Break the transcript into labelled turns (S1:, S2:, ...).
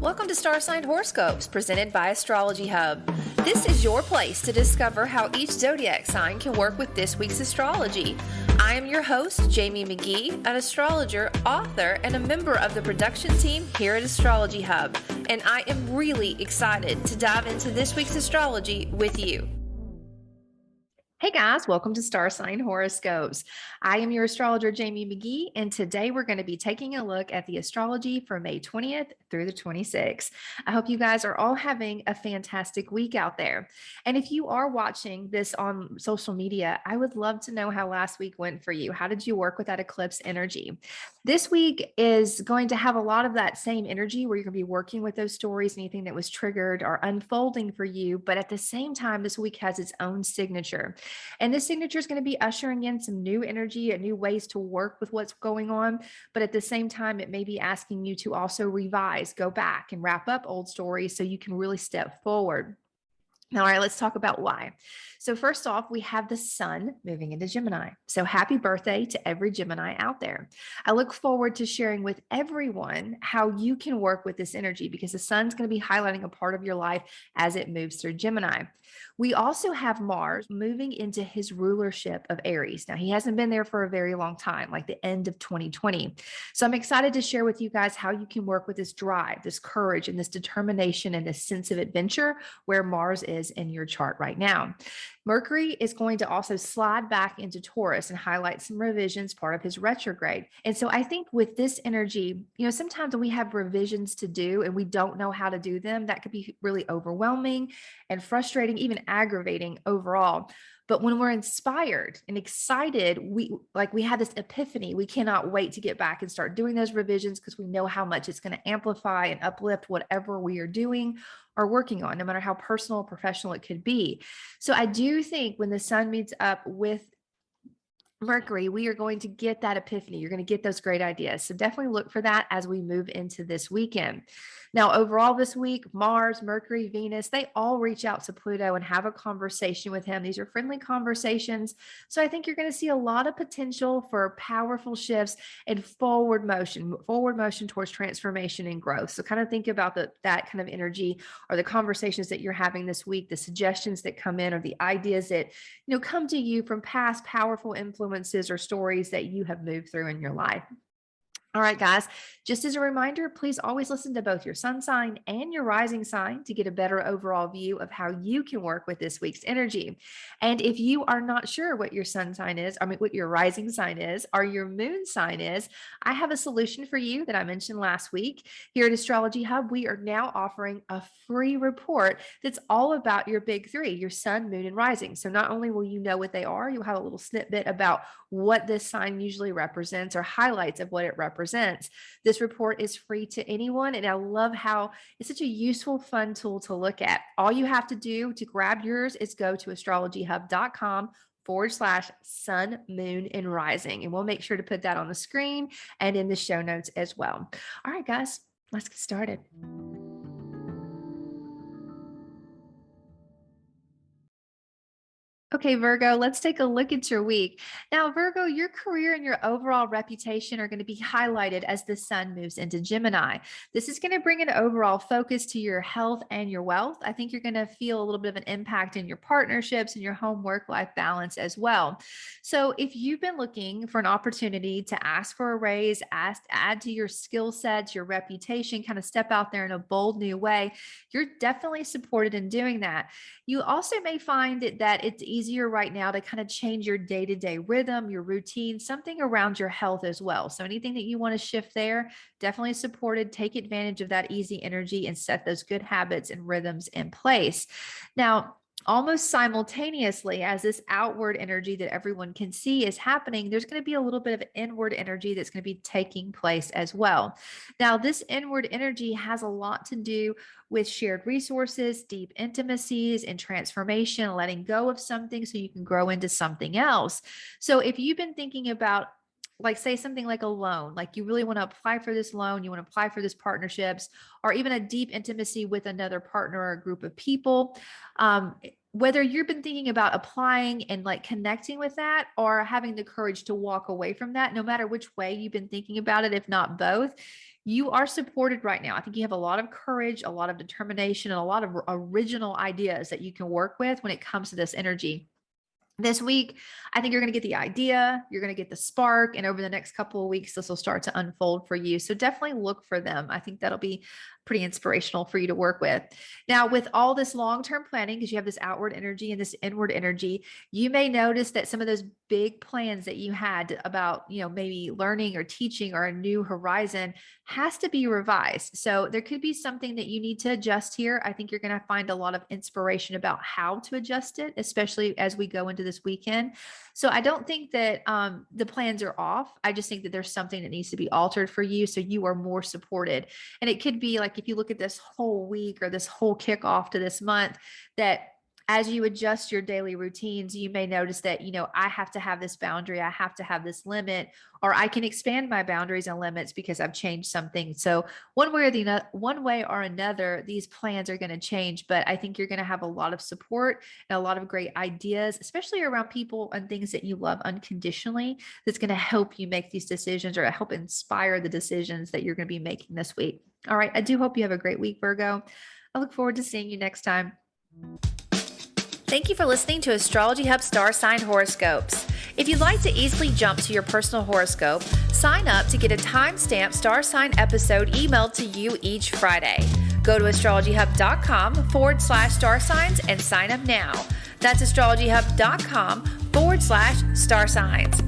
S1: Welcome to Star Sign Horoscopes, presented by Astrology Hub. This is your place to discover how each zodiac sign can work with this week's astrology. I am your host, Jamie Magee, an astrologer, author, and a member of the production team here at Astrology Hub, and I am really excited to dive into this week's astrology with you. Hey guys, welcome to Star Sign Horoscopes. I am your astrologer, Jamie Magee, and today we're going to be taking a look at the astrology for May 20th through the 26th. I hope you guys are all having a fantastic week out there. And if you are watching this on social media, I would love to know how last week went for you. How did you work with that eclipse energy? This week is going to have a lot of that same energy where you're going to be working with those stories, anything that was triggered or unfolding for you. But at the same time, this week has its own signature. And this signature is going to be ushering in some new energy and new ways to work with what's going on. But at the same time, it may be asking you to also revise, go back and wrap up old stories so you can really step forward. All right, let's talk about why. So first off, we have the sun moving into Gemini. So happy birthday to every Gemini out there. I look forward to sharing with everyone how you can work with this energy because the sun's going to be highlighting a part of your life as it moves through Gemini. We also have Mars moving into his rulership of Aries. Now, he hasn't been there for a very long time, like the end of 2020. So I'm excited to share with you guys how you can work with this drive, this courage, and this determination and this sense of adventure where Mars is in your chart right now. Mercury is going to also slide back into Taurus and highlight some revisions, part of his retrograde. And so I think with this energy, sometimes when we have revisions to do and we don't know how to do them, that could be really overwhelming and frustrating, even aggravating overall. But when we're inspired and excited, we have this epiphany. We cannot wait to get back and start doing those revisions because we know how much it's going to amplify and uplift whatever we are doing or working on, no matter how personal or professional it could be. So I do think when the sun meets up with Mercury, we are going to get that epiphany. You're going to get those great ideas. So definitely look for that as we move into this weekend. Now, overall this week, Mars, Mercury, Venus, they all reach out to Pluto and have a conversation with him. These are friendly conversations. So I think you're going to see a lot of potential for powerful shifts and forward motion towards transformation and growth. So kind of think about that kind of energy or the conversations that you're having this week, the suggestions that come in or the ideas that, come to you from past powerful influences or stories that you have moved through in your life. All right, guys, just as a reminder, please always listen to both your sun sign and your rising sign to get a better overall view of how you can work with this week's energy. And if you are not sure what your sun sign is, what your rising sign is, or your moon sign is, I have a solution for you that I mentioned last week. Here at Astrology Hub, we are now offering a free report that's all about your big three, your sun, moon, and rising. So not only will you know what they are, you'll have a little snippet about what this sign usually represents or highlights of what it represents. This report is free to anyone, and I love how it's such a useful, fun tool to look at. All you have to do to grab yours is go to astrologyhub.com/sun, moon, and rising, and we'll make sure to put that on the screen and in the show notes as well. All right, guys, let's get started. Okay, Virgo, let's take a look at your week. Now, Virgo, your career and your overall reputation are going to be highlighted as the sun moves into Gemini. This is going to bring an overall focus to your health and your wealth. I think you're going to feel a little bit of an impact in your partnerships and your home work-life balance as well. So if you've been looking for an opportunity to ask for a raise, add to your skill sets, your reputation, kind of step out there in a bold new way, you're definitely supported in doing that. You also may find that it's easier right now to kind of change your day-to-day rhythm, your routine, something around your health as well. So anything that you want to shift there, definitely supported. Take advantage of that easy energy and set those good habits and rhythms in place. Now, almost simultaneously as this outward energy that everyone can see is happening, there's going to be a little bit of inward energy that's going to be taking place as well. Now, this inward energy has a lot to do with shared resources, deep intimacies, and transformation, letting go of something so you can grow into something else. So if you've been thinking about, like, say something like a loan, like you really want to apply for this loan, you want to apply for this partnerships, or even a deep intimacy with another partner or a group of people, whether you've been thinking about applying and like connecting with that or having the courage to walk away from that, no matter which way you've been thinking about it, if not both,
S2: You are supported right now. I think you have a lot of courage, a lot of determination, and a lot of original ideas that you can work with when it comes to this energy. This week, I think you're going to get the idea, you're going to get the spark, and over the next couple of weeks, this will start to unfold for you. So definitely look for them. I think that'll be pretty inspirational for you to work with. Now, with all this long-term planning, because you have this outward energy and this inward energy, you may notice that some of those big plans that you had about, maybe learning or teaching or a new horizon has to be revised. So there could be something that you need to adjust here. I think you're going to find a lot of inspiration about how to adjust it, especially as we go into this weekend. So I don't think that the plans are off. I just think that there's something that needs to be altered for you so you are more supported. And it could be like if you look at this whole week or this whole kickoff to this month, that as you adjust your daily routines, you may notice that, I have to have this boundary, I have to have this limit, or I can expand my boundaries and limits because I've changed something. So one way or another, these plans are going to change, but I think you're going to have a lot of support and a lot of great ideas, especially around people and things that you love unconditionally, that's going to help you make these decisions or help inspire the decisions that you're going to be making this week. All right. I do hope you have a great week, Virgo. I look forward to seeing you next time.
S1: Thank you for listening to Astrology Hub Star Sign Horoscopes. If you'd like to easily jump to your personal horoscope, sign up to get a timestamped star sign episode emailed to you each Friday. Go to astrologyhub.com/star signs and sign up now. That's astrologyhub.com/star signs.